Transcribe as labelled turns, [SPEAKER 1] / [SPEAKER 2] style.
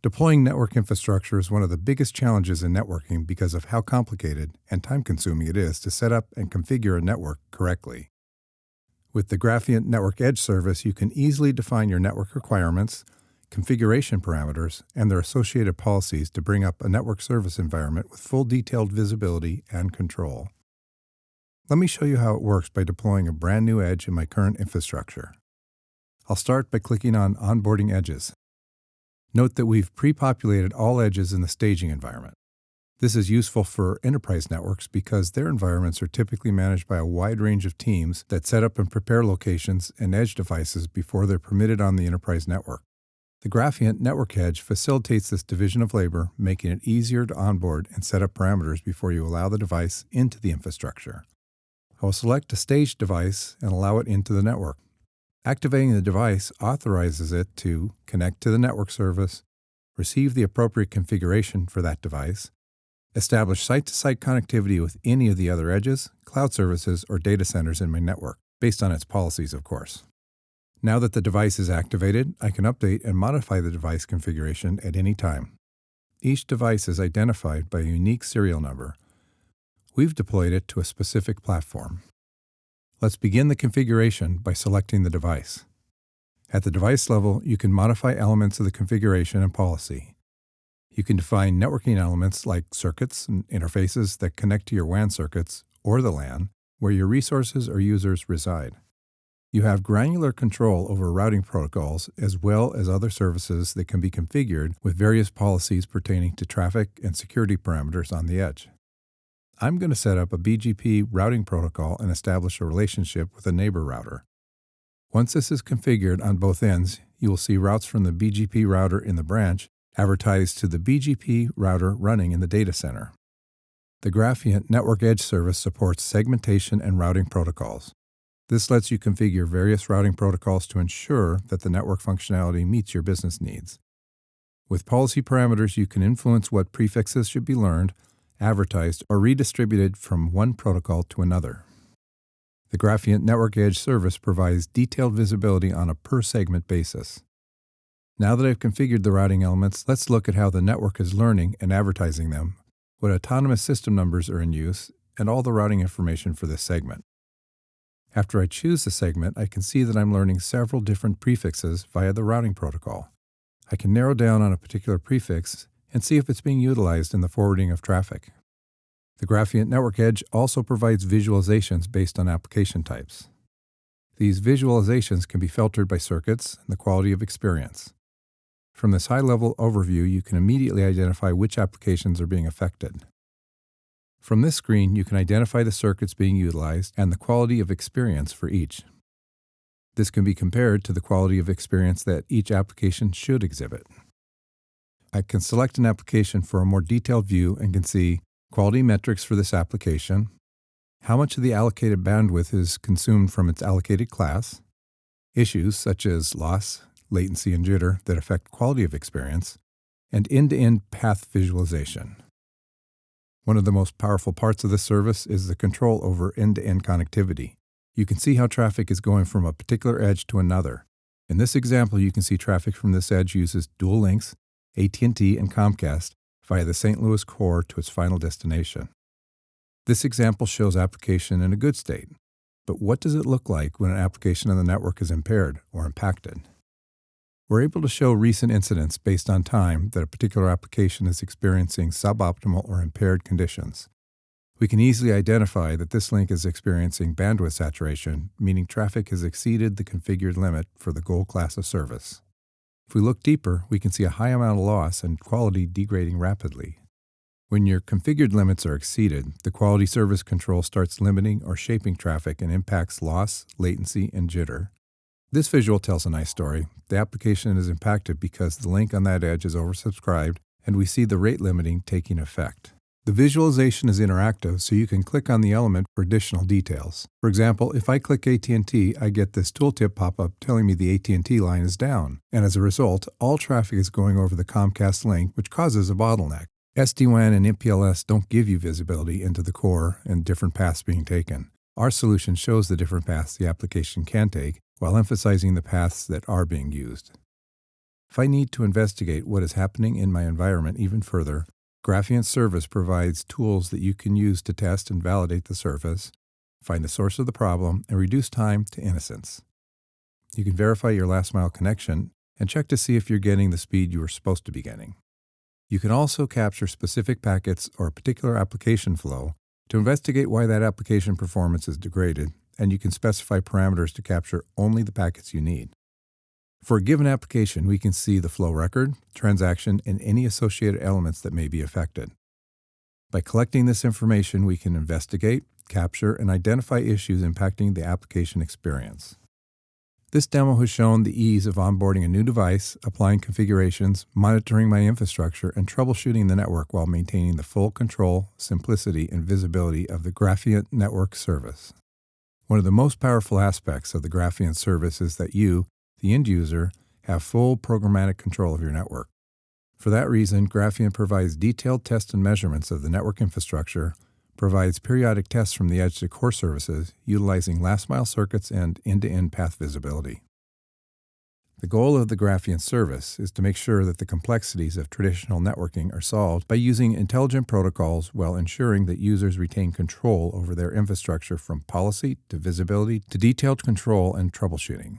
[SPEAKER 1] Deploying network infrastructure is one of the biggest challenges in networking because of how complicated and time-consuming it is to set up and configure a network correctly. With the Graphiant Network Edge service, you can easily define your network requirements, configuration parameters, and their associated policies to bring up a network service environment with full detailed visibility and control. Let me show you how it works by deploying a brand new edge in my current infrastructure. I'll start by clicking on Onboarding Edges. Note that we've pre-populated all edges in the staging environment. This is useful for enterprise networks because their environments are typically managed by a wide range of teams that set up and prepare locations and edge devices before they're permitted on the enterprise network. The Graphiant Network Edge facilitates this division of labor, making it easier to onboard and set up parameters before you allow the device into the infrastructure. I will select a staged device and allow it into the network. Activating the device authorizes it to connect to the network service, receive the appropriate configuration for that device, establish site-to-site connectivity with any of the other edges, cloud services, or data centers in my network, based on its policies, of course. Now that the device is activated, I can update and modify the device configuration at any time. Each device is identified by a unique serial number. We've deployed it to a specific platform. Let's begin the configuration by selecting the device. At the device level, you can modify elements of the configuration and policy. You can define networking elements like circuits and interfaces that connect to your WAN circuits or the LAN, where your resources or users reside. You have granular control over routing protocols as well as other services that can be configured with various policies pertaining to traffic and security parameters on the edge. I'm going to set up a BGP routing protocol and establish a relationship with a neighbor router. Once this is configured on both ends, you will see routes from the BGP router in the branch advertised to the BGP router running in the data center. The Graphiant Network Edge service supports segmentation and routing protocols. This lets you configure various routing protocols to ensure that the network functionality meets your business needs. With policy parameters, you can influence what prefixes should be learned, advertised, or redistributed from one protocol to another. The Graphiant Network Edge service provides detailed visibility on a per-segment basis. Now that I've configured the routing elements, let's look at how the network is learning and advertising them, what autonomous system numbers are in use, and all the routing information for this segment. After I choose the segment, I can see that I'm learning several different prefixes via the routing protocol. I can narrow down on a particular prefix and see if it's being utilized in the forwarding of traffic. The Graphiant Network Edge also provides visualizations based on application types. These visualizations can be filtered by circuits and the quality of experience. From this high-level overview, you can immediately identify which applications are being affected. From this screen, you can identify the circuits being utilized and the quality of experience for each. This can be compared to the quality of experience that each application should exhibit. I can select an application for a more detailed view and can see quality metrics for this application, how much of the allocated bandwidth is consumed from its allocated class, issues such as loss, latency, and jitter that affect quality of experience, and end-to-end path visualization. One of the most powerful parts of this service is the control over end-to-end connectivity. You can see how traffic is going from a particular edge to another. In this example, you can see traffic from this edge uses dual links, AT&T and Comcast, via the St. Louis core to its final destination. This example shows application in a good state, but what does it look like when an application on the network is impaired or impacted? We're able to show recent incidents based on time that a particular application is experiencing suboptimal or impaired conditions. We can easily identify that this link is experiencing bandwidth saturation, meaning traffic has exceeded the configured limit for the goal class of service. If we look deeper, we can see a high amount of loss and quality degrading rapidly. When your configured limits are exceeded, the quality service control starts limiting or shaping traffic and impacts loss, latency, and jitter. This visual tells a nice story. The application is impacted because the link on that edge is oversubscribed, and we see the rate limiting taking effect. The visualization is interactive, so you can click on the element for additional details. For example, if I click AT&T, I get this tooltip pop-up telling me the AT&T line is down, and as a result, all traffic is going over the Comcast link, which causes a bottleneck. SD-WAN and MPLS don't give you visibility into the core and different paths being taken. Our solution shows the different paths the application can take while emphasizing the paths that are being used. If I need to investigate what is happening in my environment even further, Graphiant Service provides tools that you can use to test and validate the service, find the source of the problem, and reduce time to innocence. You can verify your last-mile connection and check to see if you're getting the speed you were supposed to be getting. You can also capture specific packets or a particular application flow to investigate why that application performance is degraded, and you can specify parameters to capture only the packets you need. For a given application, we can see the flow record, transaction, and any associated elements that may be affected. By collecting this information, we can investigate, capture, and identify issues impacting the application experience. This demo has shown the ease of onboarding a new device, applying configurations, monitoring my infrastructure, and troubleshooting the network while maintaining the full control, simplicity, and visibility of the Graphiant Network service. One of the most powerful aspects of the Graphiant service is that you, the end user, have full programmatic control of your network. For that reason, Graphiant provides detailed tests and measurements of the network infrastructure, provides periodic tests from the edge to core services, utilizing last-mile circuits and end-to-end path visibility. The goal of the Graphiant service is to make sure that the complexities of traditional networking are solved by using intelligent protocols while ensuring that users retain control over their infrastructure from policy to visibility to detailed control and troubleshooting.